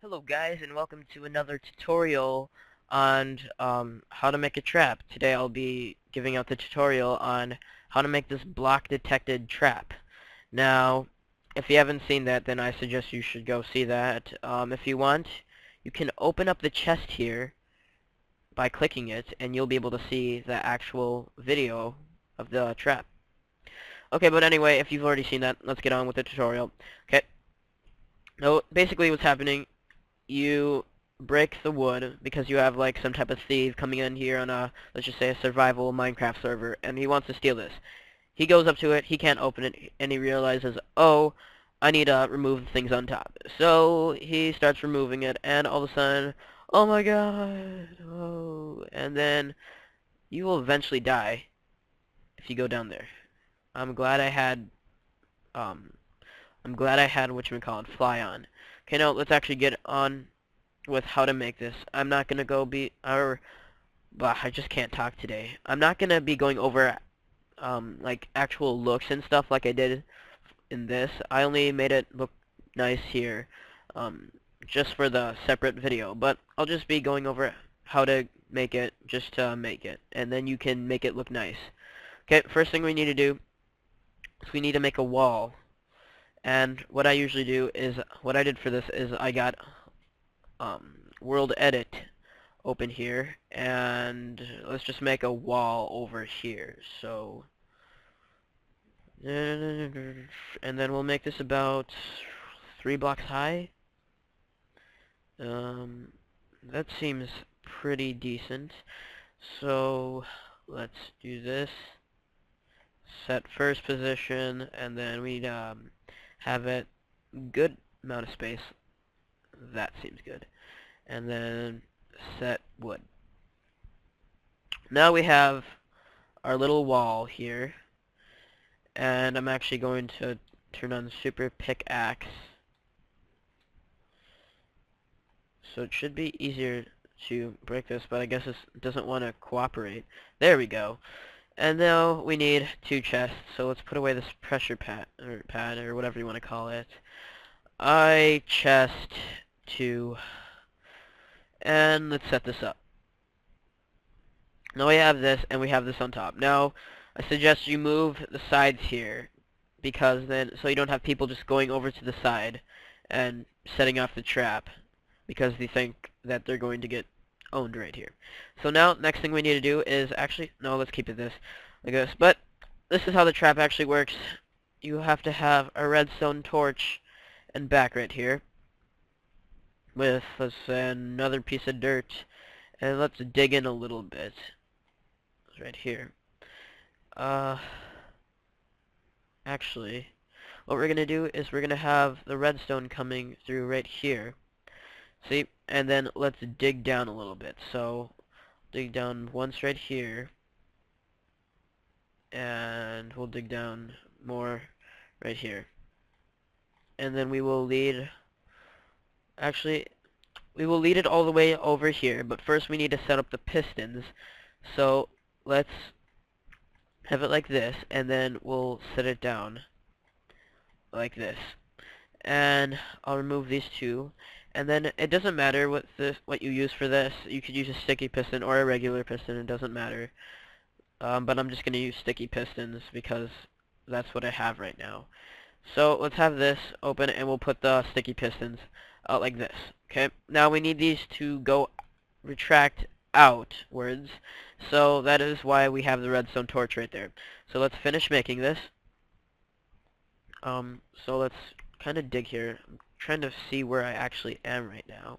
Hello guys, and welcome to another tutorial on how to make a trap. Today I'll be giving out the tutorial on how to make this block detected trap. Now, if you haven't seen that, then I suggest you should go see that. If you want, you can open up the chest here by clicking it, and you'll be able to see the actual video of the trap. Okay, but anyway, if you've already seen that, let's get on with the tutorial. Okay, so basically what's happening, you break the wood because you have like some type of thief coming in here on a, let's just say, a survival Minecraft server, and he wants to steal this. He goes up to it, he can't open it, and he realizes, oh, I need to remove the things on top. So he starts removing it, and all of a sudden, oh my god, oh, and then you will eventually die if you go down there. I'm glad I had, um, whatchamacallit, fly on. Okay, now let's actually get on with how to make this. I'm not gonna go be but I just can't talk today. I'm not gonna be going over like actual looks and stuff like I did in this. I only made it look nice here, um, just for the separate video. But I'll just be going over how to make it just to make it, and then you can make it look nice. Okay, first thing we need to do is we need to make a wall. And what I usually do is, what I did for this is I got World Edit open here, and let's just make a wall over here. So, and then we'll make this about 3 blocks high. That seems pretty decent. So let's do this. Set first position, and then we have it good amount of space. That seems good. And then set wood. Now we have our little wall here, and I'm actually going to turn on super pickaxe, so it should be easier to break this, but I guess it doesn't want to cooperate. There we go. And now we need 2 chests, so let's put away this pressure pad or whatever you want to call it. I chest 2, and let's set this up. Now we have this, and we have this on top. Now, I suggest you move the sides here, because then, so you don't have people just going over to the side and setting off the trap, because they think that they're going to get owned right here. So now, next thing we need to do is actually, no, let's keep it like this. But this is how the trap actually works. You have to have a redstone torch and back right here with, let's say, another piece of dirt, and let's dig in a little bit. It's right here. Actually, what we're gonna do is we're gonna have the redstone coming through right here. See? And then let's dig down a little bit. So, dig down once right here. And we'll dig down more right here. And then we will lead... Actually, we will lead it all the way over here. But first we need to set up the pistons. So, let's have it like this. And then we'll set it down like this. And I'll remove these 2. And then it doesn't matter what you use for this. You could use a sticky piston or a regular piston. It doesn't matter. But I'm just going to use sticky pistons because that's what I have right now. So let's have this open, and we'll put the sticky pistons out like this. Okay. Now we need these to go retract outwards. So that is why we have the redstone torch right there. So let's finish making this. So let's kind of dig here. I'm trying to see where I actually am right now.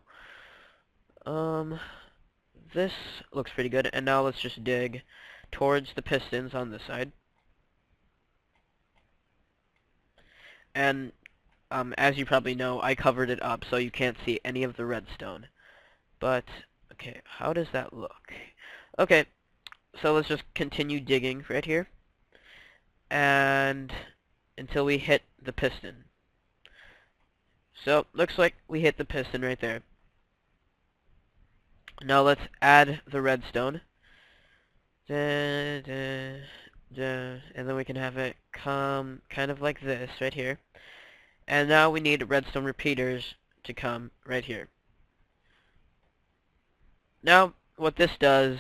This looks pretty good, and now let's just dig towards the pistons on this side. And as you probably know, I covered it up so you can't see any of the redstone. But okay, how does that look? Okay, so let's just continue digging right here, and until we hit the piston. So, looks like we hit the piston right there. Now let's add the redstone. And then we can have it come kind of like this right here. And now we need redstone repeaters to come right here. Now, what this does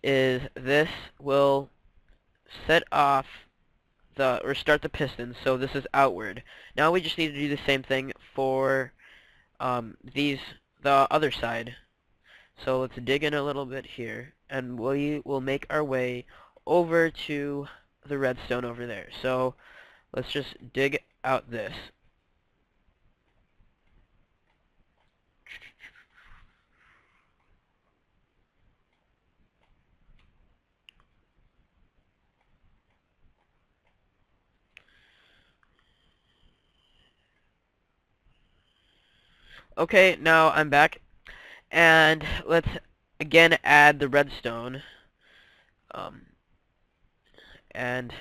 is this will set off or start the piston, so this is outward. Now we just need to do the same thing for the other side. So let's dig in a little bit here, and we will make our way over to the redstone over there. So let's just dig out this. Okay, now I'm back, and let's again add the redstone, and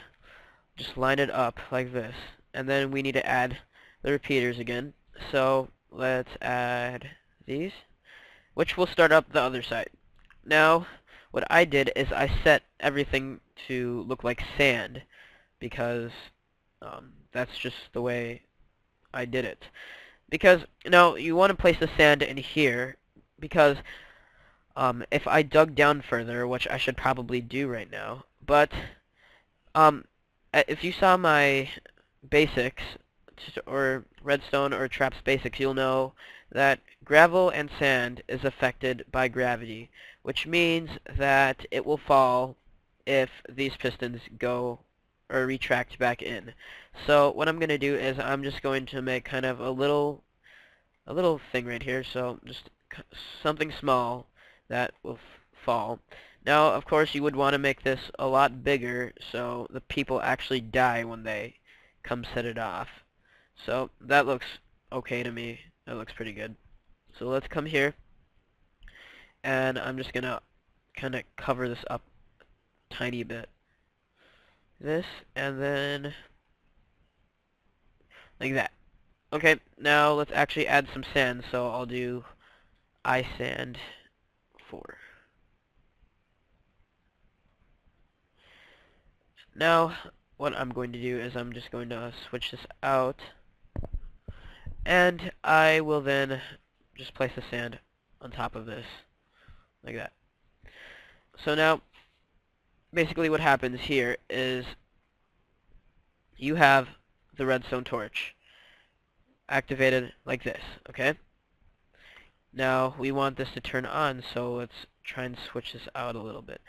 just line it up like this, and then we need to add the repeaters again. So let's add these, which will start up the other side. Now what I did is I set everything to look like sand, because that's just the way I did it. Because now you want to place the sand in here, because if I dug down further, which I should probably do right now, but if you saw my basics, or redstone or traps basics, you'll know that gravel and sand is affected by gravity, which means that it will fall if these pistons go or retract back in. So what I'm going to do is I'm just going to make kind of a little thing right here, so just something small that will fall. Now, of course, you would want to make this a lot bigger so the people actually die when they come set it off. So that looks okay to me. That looks pretty good. So let's come here, and I'm just gonna kind of cover this up a tiny bit. This, and then like that. Okay, now let's actually add some sand, so I'll do iSand 4. Now, what I'm going to do is I'm just going to switch this out, and I will then just place the sand on top of this, like that. So now, basically what happens here is you have the redstone torch activated like this, okay? Now, we want this to turn on, so let's try and switch this out a little bit.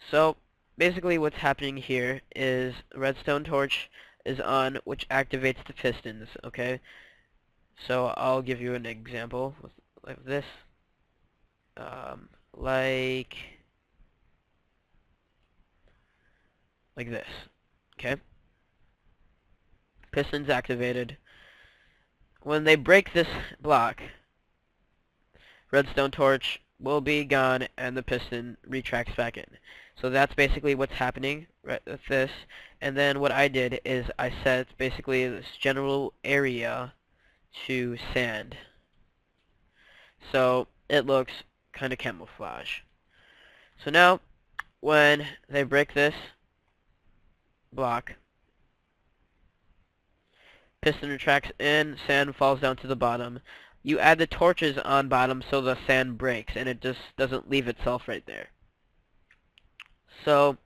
So, basically what's happening here is the redstone torch is on, which activates the pistons, okay? So I'll give you an example like this, like this, okay? Pistons activated. When they break this block, redstone torch will be gone and the piston retracts back in. So that's basically what's happening right with this. And then what I did is I set basically this general area to sand, so it looks kind of camouflage. So now when they break this block, piston retracts in, sand falls down to the bottom. You add the torches on bottom so the sand breaks and it just doesn't leave itself right there. So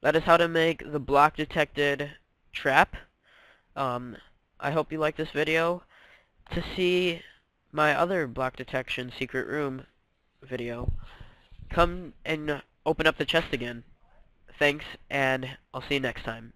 that is how to make the block detected trap. I hope you like this video. To see my other block detection secret room video, come and open up the chest again. Thanks, and I'll see you next time.